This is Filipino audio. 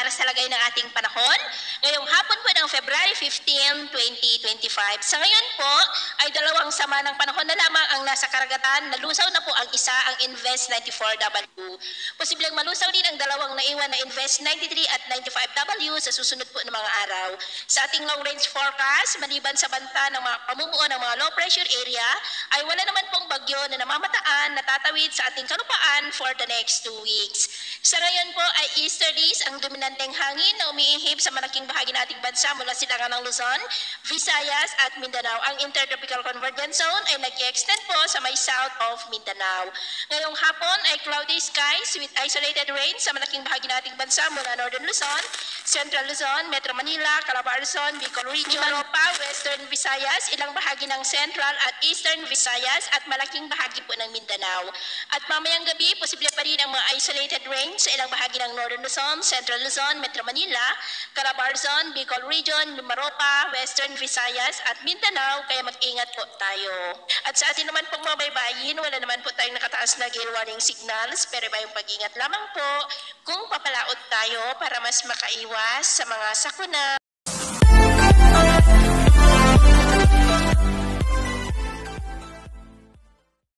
para sa lagay ng ating panahon. Ngayong hapon po ng February 15, 2025. Sa ngayon po ay dalawang sama ng panahon na lamang ang nasa karagatan. Nalusaw na po ang isa, ang Invest 94W. Posibleng malusaw din ang dalawang naiwan na Invest 93 at 95W sa susunod po ng mga araw. Sa ating long range forecast, maliban sa banta ng mga pamumuo ng mga low pressure area, ay wala naman pong bagyo na namamataan na tatawid sa ating kalupaan for the next 2 weeks. Sa ngayon po ay easterlies ang dominanteng hangin na umiihip sa malaking bahagi ng ating bansa mula silangan ng Luzon, Visayas at Mindanao. Ang intertropical convergence zone ay nag-extend po sa may south of Mindanao. Ngayong hapon ay cloudy skies with isolated rain sa malaking bahagi ng ating bansa mula Northern Luzon, Central Luzon, Metro Manila, Calabarzon, Bicol Region, Mimaropa, Western Visayas, ilang bahagi ng Central at Eastern Visayas at malaking bahagi po ng Mindanao. At mamayang gabi, posible pa rin ang mga isolated rain sa ilang bahagi ng Northern Luzon, Central Luzon, Metro Manila, Calabarzon, Bicol Region, Mimaropa, Western Visayas at Mindanao, kaya mag-ingat po tayo. At sa atin naman pong mga baybayin, wala naman po tayong nakataas na gale warning signals, pero iba yung pag-ingat lamang po kung papalaot tayo para mas makaiwas sa mga sakuna.